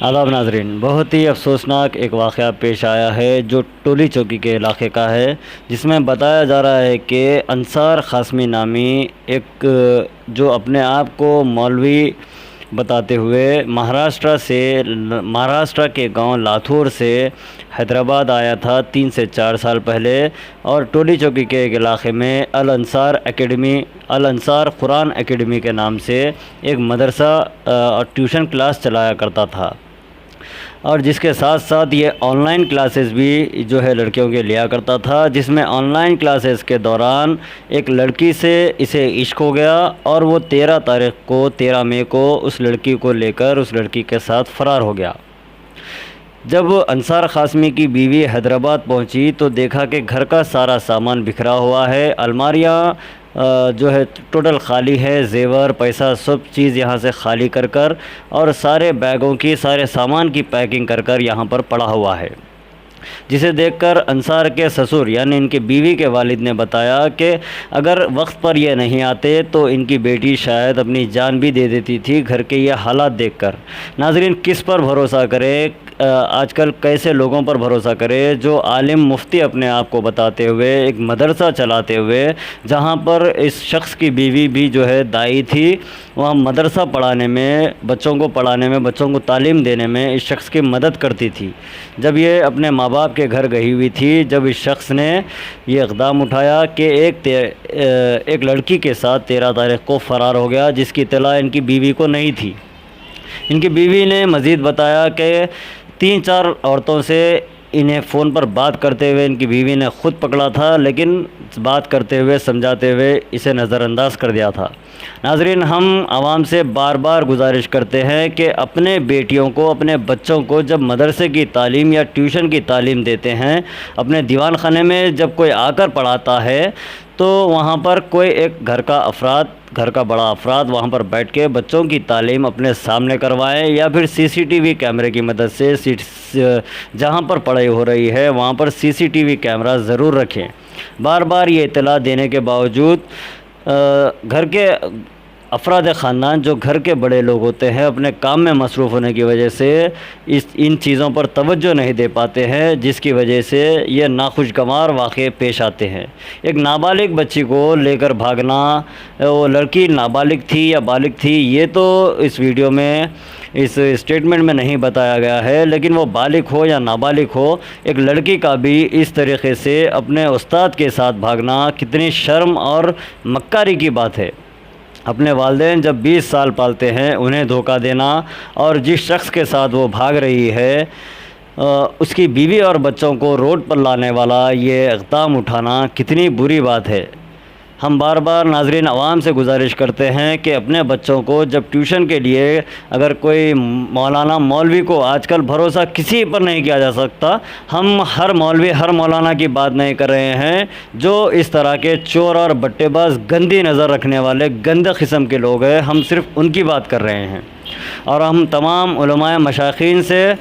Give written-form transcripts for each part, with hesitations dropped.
आदाब नाजरीन, बहुत ही अफसोसनाक एक वाक़या पेश आया है जो टोली चौकी के इलाके का है, जिसमें बताया जा रहा है कि अंसार क़ासमी नामी एक जो अपने आप को मौलवी बताते हुए महाराष्ट्र के गांव लाथूर से हैदराबाद आया था 3 से 4 साल पहले, और टोली चौकी के एक इलाके में अल अंसार कुरान एकेडमी के नाम से एक मदरसा और ट्यूशन क्लास चलाया करता था, और जिसके साथ साथ ये ऑनलाइन क्लासेस भी जो है लड़कियों के लिया करता था, जिसमें ऑनलाइन क्लासेस के दौरान एक लड़की से इसे इश्क हो गया और वो 13 मई को उस लड़की को लेकर उस लड़की के साथ फ़रार हो गया। जब अंसार क़ासमी की बीवी हैदराबाद पहुंची तो देखा कि घर का सारा सामान बिखरा हुआ है, अलमारियां जो है टोटल ख़ाली है, जेवर पैसा सब चीज़ यहाँ से ख़ाली कर और सारे बैगों की सारे सामान की पैकिंग कर यहाँ पर पड़ा हुआ है। जिसे देखकर अंसार के ससुर यानी इनके बीवी के वालिद ने बताया कि अगर वक्त पर ये नहीं आते तो इनकी बेटी शायद अपनी जान भी दे देती थी घर के ये हालात देखकर। नाजरीन, किस पर भरोसा करें, आजकल कैसे लोगों पर भरोसा करें जो आलिम मुफ्ती अपने आप को बताते हुए एक मदरसा चलाते हुए, जहाँ पर इस शख्स की बीवी भी जो है दाई थी, वहाँ मदरसा पढ़ाने में, बच्चों को पढ़ाने में, बच्चों को तालीम देने में इस शख्स की मदद करती थी। जब ये अपने माँ बाप के घर गई हुई थी, जब इस शख्स ने ये इक़दाम उठाया कि एक लड़की के साथ 13 तारीख को फ़रार हो गया, जिसकी इत्तला इनकी बीवी को नहीं थी। इनकी बीवी ने मज़ीद बताया कि 3-4 औरतों से इन्हें फ़ोन पर बात करते हुए इनकी बीवी ने ख़ुद पकड़ा था, लेकिन बात करते हुए समझाते हुए इसे नज़रअंदाज कर दिया था। नाज़रीन, हम आवाम से बार बार गुजारिश करते हैं कि अपने बेटियों को, अपने बच्चों को जब मदरसे की तालीम या ट्यूशन की तालीम देते हैं, अपने दीवान खाने में जब कोई आकर पढ़ाता है तो वहाँ पर कोई एक घर का बड़ा अफराद वहाँ पर बैठ के बच्चों की तालीम अपने सामने करवाएं, या फिर सीसीटीवी कैमरे की मदद से जहाँ पर पढ़ाई हो रही है वहाँ पर सीसीटीवी कैमरा ज़रूर रखें। बार बार ये इत्तला देने के बावजूद घर के अफराद ख़ानदान, जो घर के बड़े लोग होते हैं, अपने काम में मसरूफ़ होने की वजह से इन चीज़ों पर तवज्जो नहीं दे पाते हैं, जिसकी वजह से ये नाखुशगवार वाक़े पेश आते हैं। एक नाबालिग बच्ची को लेकर भागना, वो लड़की नाबालिग थी या बालिग थी ये तो इस वीडियो में, इस स्टेटमेंट में नहीं बताया गया है, लेकिन वो बालिग हो या नाबालिग हो, एक लड़की का भी इस तरीक़े से अपने उस्ताद के साथ भागना कितनी शर्म और मक्कारी की बात है। अपने वालिदैन जब 20 साल पालते हैं, उन्हें धोखा देना और जिस शख्स के साथ वो भाग रही है उसकी बीवी और बच्चों को रोड पर लाने वाला ये इक़दाम उठाना कितनी बुरी बात है। हम बार बार नाज़रीन आवाम से गुजारिश करते हैं कि अपने बच्चों को जब ट्यूशन के लिए, अगर कोई मौलाना मौलवी को, आजकल भरोसा किसी पर नहीं किया जा सकता, हम हर मौलवी हर मौलाना की बात नहीं कर रहे हैं, जो इस तरह के चोर और बट्टेबाज, गंदी नज़र रखने वाले गंदे किस्म के लोग हैं, हम सिर्फ़ उनकी बात कर रहे हैं। और हम तमाम उलमाए मशाइखीन से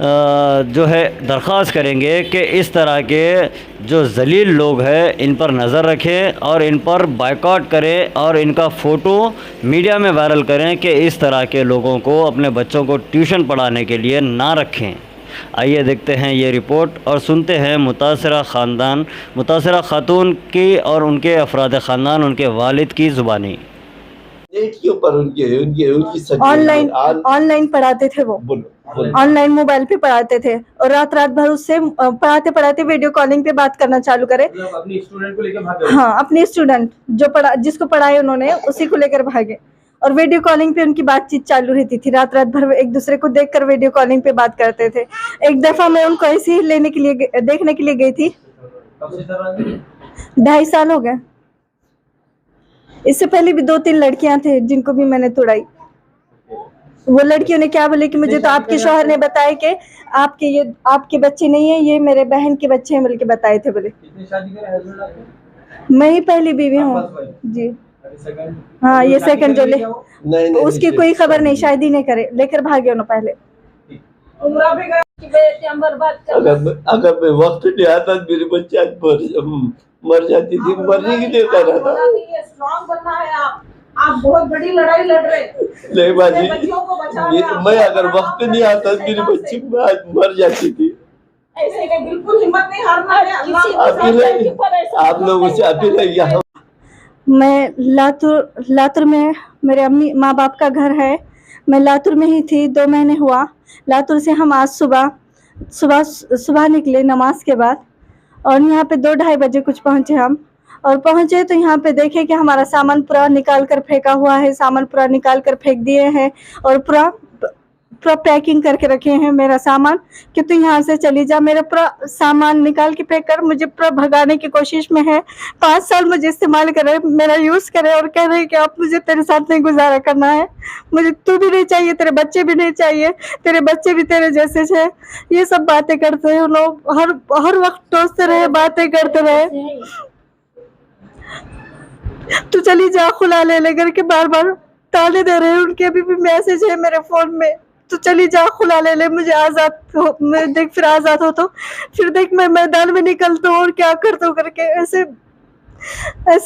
जो है दरख्वास्त करेंगे कि इस तरह के जो जलील लोग हैं इन पर नज़र रखें और इन पर बायकॉट करें और इनका फ़ोटो मीडिया में वायरल करें कि इस तरह के लोगों को अपने बच्चों को ट्यूशन पढ़ाने के लिए ना रखें। आइए देखते हैं ये रिपोर्ट और सुनते हैं मुतासरा खातून की और उनके अफराद ख़ानदान, उनके वालिद की ज़ुबानी। नेट के ऊपर उनकी ऑनलाइन पढ़ाते थे, वो ऑनलाइन मोबाइल पे पढ़ाते थे और रात भर उससे पढ़ाते पढ़ाते वीडियो कॉलिंग पे बात करना चालू करे। अपनी स्टूडेंट को लेकर भागे। हाँ, अपनी स्टूडेंट जिसको पढ़ाए उन्होंने उसी को लेकर भागे और वीडियो कॉलिंग पे उनकी बातचीत चालू रहती थी। रात भर एक दूसरे को देखकर वीडियो कॉलिंग पे बात करते थे। एक दफा मैं उनको ऐसे ही देखने के लिए गई थी। 2.5 साल हो गए। इससे पहले भी 2-3 लड़कियां थे जिनको भी मैंने तोड़ाई। वो लड़कियों ने क्या बोले कि मुझे तो आपके शौहर ने बताया कि आपके बच्चे नहीं है, ये मेरे बहन के बच्चे हैं, बल्कि बताए थे। बोले मैं ही पहली बीवी हूँ जी। हाँ, ये सेकंड जो नहीं, उसकी कोई खबर नहीं, शायद ही नहीं करे, लेकर भागे उन्होंने पहले। अगर मैं वक्त नहीं आता मेरे बच्चे मर जाती थी, मरने के लिए कर रहा था। स्ट्रॉन्ग बनना है आप। आप बहुत बड़ी लड़ाई लड़ रहे हैं। नहीं बाजी, अपने बच्चियों को बचा रहे हैं। मैं अगर वक्त पे नहीं आता मेरी बच्ची आज मर जाती थी। ऐसे का बिल्कुल हिम्मत नहीं हारना है। अल्लाह अपील है आप लोगों से, अपील है यहाँ मैं लातूर में मेरे अम्मी माँ बाप का घर है। मैं लातूर में ही थी, 2 महीने हुआ। लातूर से हम आज सुबह निकले नमाज के बाद, और यहाँ पे 2-2:30 बजे कुछ पहुँचे हम। और पहुँचे तो यहाँ पे देखे कि हमारा सामान पूरा निकाल कर फेंका हुआ है, सामान पूरा निकाल कर फेंक दिए हैं, और पूरा पैकिंग करके रखे हैं मेरा सामान कि तू यहाँ से चली जा। मेरा पूरा सामान निकाल के फेंक कर मुझे पूरा भगाने की कोशिश में है। 5 साल मुझे इस्तेमाल करे, मेरा यूज़ करे, और कह रहे हैं कि अब मुझे तेरे साथ नहीं गुजारा करना है, मुझे तू भी नहीं चाहिए, तेरे बच्चे भी नहीं चाहिए, तेरे बच्चे भी तेरे जैसे है। ये सब बातें करते हैं लोग, हर वक्त टोसते रहे, बातें करते रहे, तू चली जा, खुला ले लेकर के बार बार ताले दे रहे हैं। उनके अभी भी मैसेज है मेरे फ़ोन में, तो चली जा, खुला ले ले, मुझे आज़ाद हो, मैं देख फिर आज़ाद हो तो फिर देख मैं मैदान में निकलता हूँ और क्या करता हूँ करके ऐसे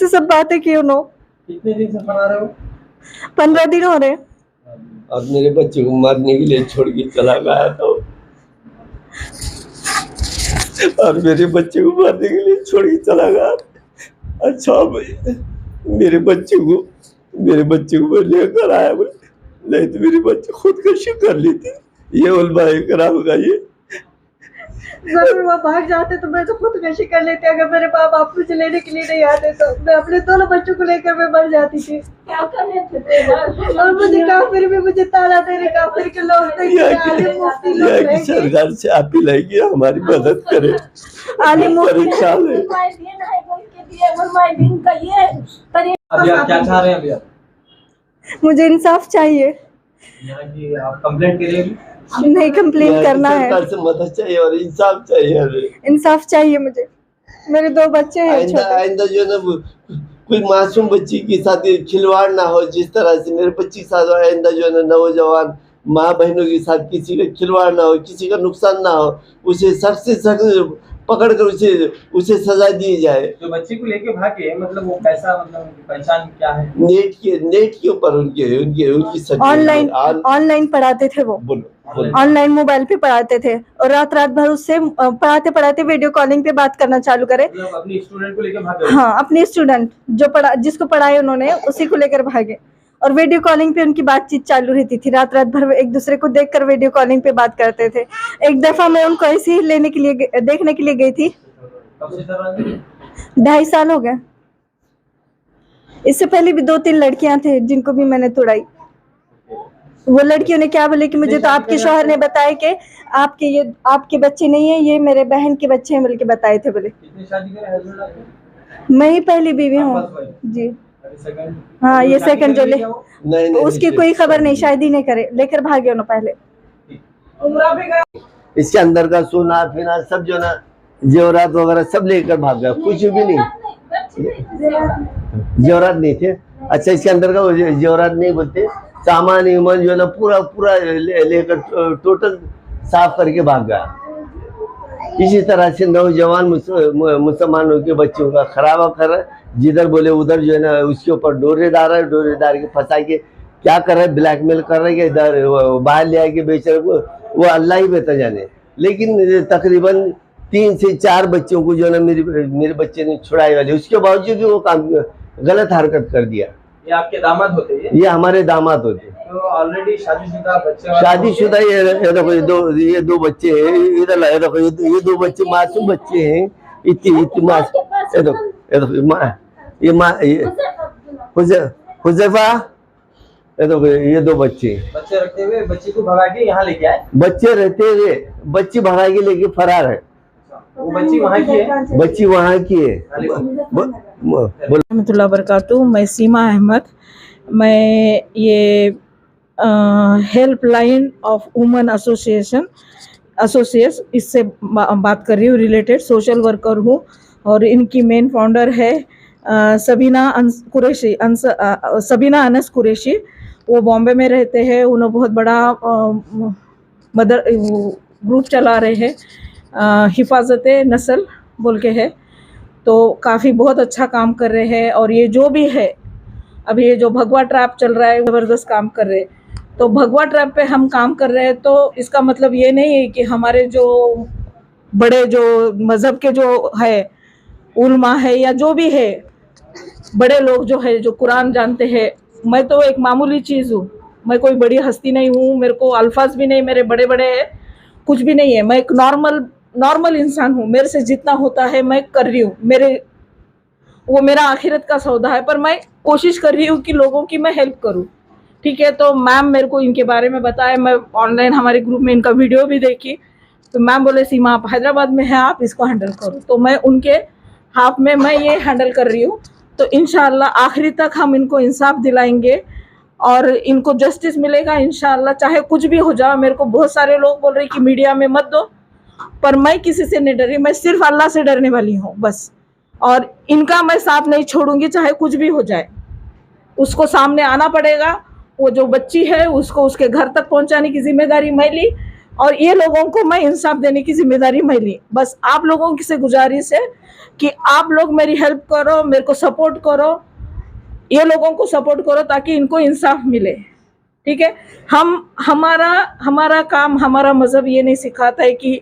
सब बातें की उन्होंने। कितने दिन से मना रहे हो? 15 दिन हो रहे। और मेरे बच्चे को मारने के लिए छोड़ के चला गया था, और मेरे बच्चे को मारने के लिए छोड़ के चला गया। अच्छा भाई, मेरे बच्चे को मैं लेकर आया, नहीं तो मेरे बच्चे खुदकुशी कर लेते। ये उलमा कराम का ये अगर वो भाग जाते तो मैं तो खुदकुशी कर लेती। अगर मेरे माँ बाप मुझे लेने के लिए नहीं आते तो मैं अपने दोनों बच्चों को लेकर मैं मर जाती थी। क्या करने थे? और मुझे काफिर भी मुझे ताला दे रहे, काफिर के लोग सरकार से अपील है कि हमारी मदद करे, परेशान है। अभी आप क्या चाह रहे हैं? अभी आप मुझे इंसाफ चाहिए। यहाँ की आप कंप्लेंट करिए? नहीं, कंप्लेन करना है। सरकार से मदद चाहिए और इंसाफ चाहिए हमें। इंसाफ चाहिए मुझे, मेरे 2 बच्चे हैं छोटे। आइंदा जो है ना कोई मासूम बच्ची के साथ खिलवाड़ ना हो, जिस तरह से मेरे बच्ची के साथ आइंदा जो है ना नौजवान माँ बहनों के साथ किसी का खिलवाड़ ना हो, किसी का नुकसान ना हो, उसे सख्त से सख्त पकड़ कर उसे सजा दी जाए। जो बच्ची को लेके भागे, मतलब वो कैसा, मतलब उनकी पहचान क्या है? नेट के ऊपर उनकी ऑनलाइन पढ़ाते थे वो, ऑनलाइन मोबाइल पे पढ़ाते थे, और रात भर उससे पढ़ाते वीडियो कॉलिंग पे बात करना चालू करे। मतलब अपनी स्टूडेंट को लेके भागे? हाँ, अपने स्टूडेंट जिसको पढ़ाए उन्होंने उसी को लेकर भागे, और वीडियो कॉलिंग पे उनकी बातचीत चालू रहती थी। रात भर एक दूसरे को देखकर वीडियो कॉलिंग पे बात करते थे। एक दफा मैं उनको ऐसे ही देखने के लिए गई थी। 2.5 साल हो गए। इससे पहले भी 2-3 लड़कियां थे जिनको भी मैंने तोड़ाई। वो लड़कियों ने क्या बोले कि मुझे तो आपके शौहर ने बताया कि आपके बच्चे नहीं है, ये मेरे बहन के बच्चे हैं, बोल के बताए थे। बोले कितनी शादी करे हस्बैंड आपके? मैं ही पहली बीवी हूँ जी। हाँ, ये सेकंड जो नहीं, उसकी कोई खबर नहीं, शादी नहीं करे, लेकर भागे उन्होंने पहले। इसके अंदर का सोना पीना सब जो ना जेवरात वगैरह सब लेकर भाग गया, कुछ भी नहीं, जेवरात नहीं थे। अच्छा, इसके अंदर का जेवरात नहीं बोलते, सामान ईमान जो है ना पूरा लेकर टोटल साफ करके भाग गया। इसी तरह से नौजवान मुसलमानों के बच्चों का खराबा कर रहा है, जिधर बोले उधर जो है ना उसके ऊपर डोरेदार के फंसा के क्या कर रहे, ब्लैकमेल कर रहे हैं, इधर बाहर ले आके बेच रहे, वो अल्लाह ही बेहतर जाने। लेकिन तकरीबन 3 से 4 बच्चों को जो है ना मेरे बच्चे ने छुड़ाई वाले, उसके बावजूद भी वो काम गलत हरकत कर दिया। ये आपके दामाद होते हैं? ये हमारे दामाद होते। तो ऑलरेडी शादीशुदा बच्चे? शादीशुदा। ये देखो ये दो बच्चे हैं, इधर देखो ये 2 बच्चे मासूम बच्चे हैं, इतनी मासूम। हुज़ैफा, ये देखो ये 2 बच्चे रखते हुए बच्ची को भगा के यहाँ लेके आए? बच्चे रहते हुए बच्ची भगा के लेके फरार है। वो बच्ची वहाँ की है? बच्ची वहाँ की है। रहमतुल्लाह बरकातुहू। मैं सीमा अहमद, मैं ये हेल्पलाइन ऑफ वुमेन एसोसिएशन इससे बात कर रही हूँ। रिलेटेड सोशल वर्कर हूँ और इनकी मेन फाउंडर है सबीना अनस कुरैशी। वो बॉम्बे में रहते हैं। उन्होंने बहुत बड़ा मदर ग्रुप चला रहे हैं, हिफाजत नस्ल बोल के है, तो काफ़ी बहुत अच्छा काम कर रहे हैं। और ये जो भी है अभी ये जो भगवा ट्रैप चल रहा है जबरदस्त काम कर रहे हैं। तो भगवा ट्रैप पे हम काम कर रहे हैं तो इसका मतलब ये नहीं है कि हमारे जो बड़े जो मजहब के जो है उलमा है या जो भी है बड़े लोग जो है जो कुरान जानते हैं, मैं तो एक मामूली चीज़ हूँ, मैं कोई बड़ी हस्ती नहीं हूँ, मेरे को अल्फाज भी नहीं मेरे बड़े बड़े है, कुछ भी नहीं है, मैं एक नॉर्मल इंसान हूँ। मेरे से जितना होता है मैं कर रही हूँ, वो मेरा आखिरत का सौदा है, पर मैं कोशिश कर रही हूँ कि लोगों की मैं हेल्प करूँ। ठीक है, तो मैम मेरे को इनके बारे में बताया, मैं ऑनलाइन हमारे ग्रुप में इनका वीडियो भी देखी, तो मैम बोले सीमा आप हैदराबाद में हैं, आप इसको हैंडल करो, तो मैं उनके हाथ में मैं ये हैंडल कर रही हूँ। तो इंशाल्लाह आखिरी तक हम इनको इंसाफ दिलाएंगे और इनको जस्टिस मिलेगा इंशाल्लाह, चाहे कुछ भी हो जाए। मेरे को बहुत सारे लोग बोल रहे कि मीडिया में मत दो, पर मैं किसी से नहीं डरी, मैं सिर्फ अल्लाह से डरने वाली हूँ बस। और इनका मैं साथ नहीं छोड़ूंगी, चाहे कुछ भी हो जाए, उसको सामने आना पड़ेगा। वो जो बच्ची है उसको उसके घर तक पहुंचाने की जिम्मेदारी मैं ली और ये लोगों को मैं इंसाफ देने की जिम्मेदारी मैं ली। बस आप लोगों से गुजारिश है कि आप लोग मेरी हेल्प करो, मेरे को सपोर्ट करो, ये लोगों को सपोर्ट करो ताकि इनको इंसाफ मिले। ठीक है, हमारा काम, हमारा मजहब ये नहीं सिखाता है कि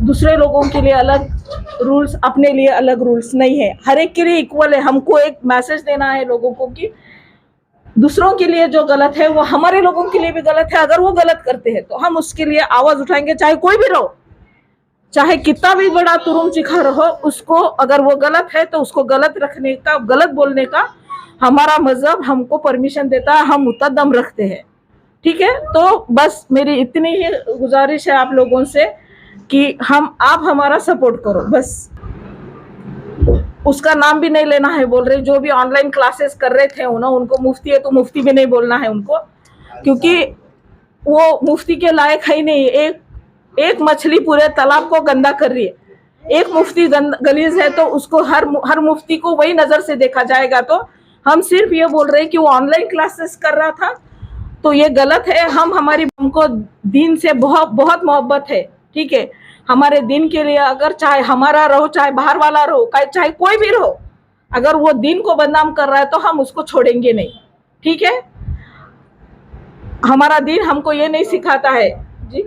दूसरे लोगों के लिए अलग रूल्स, अपने लिए अलग रूल्स नहीं है, हर एक के लिए इक्वल है। हमको एक मैसेज देना है लोगों को कि दूसरों के लिए जो गलत है वो हमारे लोगों के लिए भी गलत है। अगर वो गलत करते हैं तो हम उसके लिए आवाज उठाएंगे, चाहे कोई भी रहो, चाहे कितना भी बड़ा तुरुम चिखा रहो, उसको अगर वो गलत है तो उसको गलत रखने का, गलत बोलने का हमारा मजहब हमको परमिशन देता है, हम उतना दम रखते हैं। ठीक है, तो बस मेरी इतनी ही गुजारिश है आप लोगों से कि आप हमारा सपोर्ट करो बस। उसका नाम भी नहीं लेना है बोल रहे, जो भी ऑनलाइन क्लासेस कर रहे थे उनको मुफ्ती है तो मुफ्ती भी नहीं बोलना है उनको, क्योंकि वो मुफ्ती के लायक है ही नहीं। एक मछली पूरे तालाब को गंदा कर रही है, एक मुफ्ती गलीज है तो उसको हर मुफ्ती को वही नजर से देखा जाएगा। तो हम सिर्फ ये बोल रहे हैं कि वो ऑनलाइन क्लासेस कर रहा था तो ये गलत है। हमको दीन से बहुत बहुत मोहब्बत है। ठीक है, हमारे दिन के लिए अगर चाहे हमारा रहो, चाहे बाहर वाला रहो, चाहे कोई भी रहो, अगर वो दिन को बदनाम कर रहा है तो हम उसको छोड़ेंगे नहीं। ठीक है, हमारा दिन हमको ये नहीं सिखाता है जी।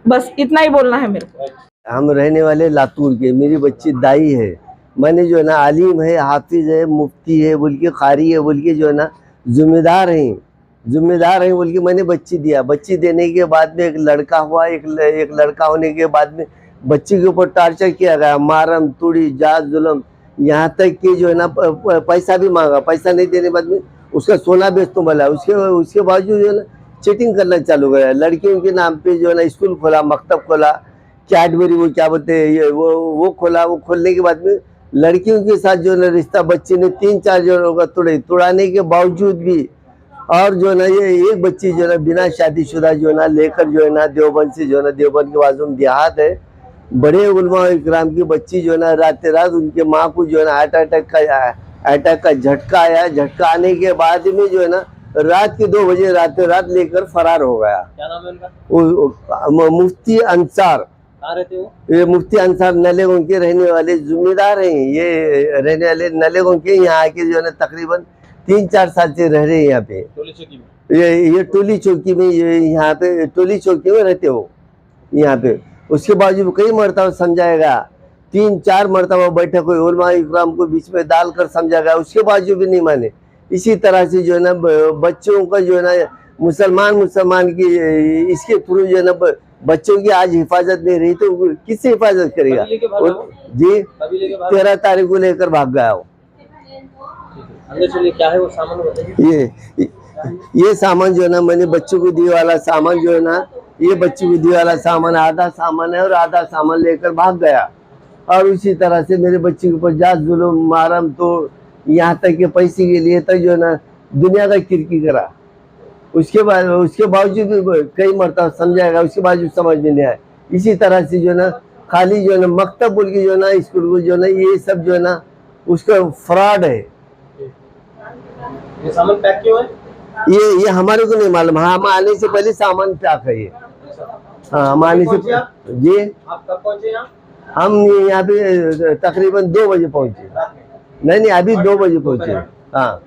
बस इतना ही बोलना है मेरे को। हम रहने वाले लातूर के, मेरी बच्ची दाई है, मैंने जो है ना आलिम है, हाफिज है, मुफ्ती है बोल के, कारी है बोल के, जो है ना जिम्मेदार हैं बोल के मैंने बच्ची दिया। बच्ची देने के बाद में एक लड़का हुआ, एक लड़का होने के बाद में बच्ची के ऊपर टॉर्चर किया गया, मारम तोड़ी, जात जुल्म, यहाँ तक कि जो है ना पैसा भी मांगा, पैसा नहीं देने के बाद में उसका सोना बेच तो बोला। उसके बावजूद जो है ना चीटिंग करना चालू करा, लड़कियों के नाम पे जो है ना स्कूल खोला, मकतब खोला, कैडबरी वो क्या बोलते हैं वो खोला। वो खोलने के बाद में लड़कियों के साथ जो है ना रिश्ता बच्ची ने 3-4 जनों का तोड़ाने के बावजूद भी, और जो है ना ये एक बच्ची जो है ना बिना शादीशुदा जो है ना लेकर जो है ना देवबंद से जो है ना, देवबंद के बाजू में देहात है, बड़े उलमा इकराम की बच्ची जो है ना रात उनके माँ को जो है ना अटैक का झटका आया। झटका आने के बाद में जो है ना रात के 2 बजे रात लेकर फरार हो गया। क्या नाम है उनका? मुफ्ती अंसार। कहाँ रहते हो? ये मुफ्ती अंसार नलेगों के रहने वाले जिम्मेदार हैं। ये रहने वाले नलेगों के, यहाँ आके जो है ना तकरीबन 3-4 साल से रह रहे हैं यहाँ पे, टोली चौकी में। ये टोली चौकी में, ये यहाँ पे टोली चौकी में रहते हो यहाँ पे। उसके बावजूद कई मरतबा समझाएगा, 3-4 मरतबा बैठक हुई, उलमा इकराम को बीच में डालकर समझाएगा, उसके बावजूद भी नहीं माने। इसी तरह से जो है ना बच्चों का जो है ना मुसलमान की इसके थ्रू जो है ना बच्चों की आज हिफाजत नहीं रही तो किससे हिफाजत करेगा जी। 13 तारीख को लेकर भाग गया हो। अंदर चलिए, क्या है वो सामान बताइए। ये सामान जो है ना मैंने बच्चों को दिए वाला सामान जो है ना, ये बच्चों को दिए वाला सामान आधा सामान है और आधा सामान लेकर भाग गया। और उसी तरह से मेरे बच्चे के ऊपर जात जुल्म, मारम तो, यहाँ तक के पैसे के लिए तक जो है ना दुनिया का किरकी करा। उसके बावजूद भी कई मरतबा समझाएगा, उसके बावजूद समझ में नहीं आया। इसी तरह से जो है ना खाली जो है ना मकतब बोल के जो है ना स्कूल को जो है ना ये सब जो है ना उसका फ्रॉड है। ये सामान पैक क्यों है? ये हमारे को नहीं मालूम। हाँ, हम आने से पहले सामान पैक है ये। हाँ, हम आने से जी। आप कब पहुंचे यहाँ? हम यहाँ पे तकरीबन 2 बजे पहुंचे। नहीं नहीं, अभी 2 बजे पहुंचे। हाँ,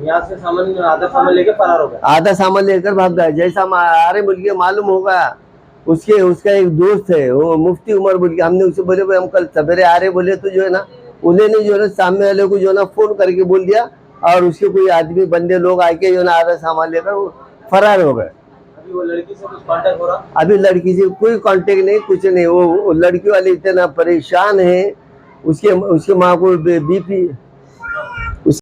यहाँ से सामान आधा सामान लेके फरार हो गया। आधा सामान लेकर भाग गया। जैसा हमारे मुल्क मालूम होगा, उसका एक दोस्त है, वो मुफ्ती उमर बोल के, हमने उसे बोले भाई हम कल सवेरे आ रहे, बोले तो जो है ना उन्होंने जो है ना सामने वाले को जो है ना फोन करके बोल दिया, और उसके कोई आदमी बंदे लोग आके जो है ना आधा सामान लेकर वो फरार हो गए। अभी वो लड़की से कुछ कांटेक्ट हो रहा? अभी लड़की से कोई कांटेक्ट नहीं, कुछ नहीं। वो लड़की वाले इतना परेशान है, उसके माँ को बीपी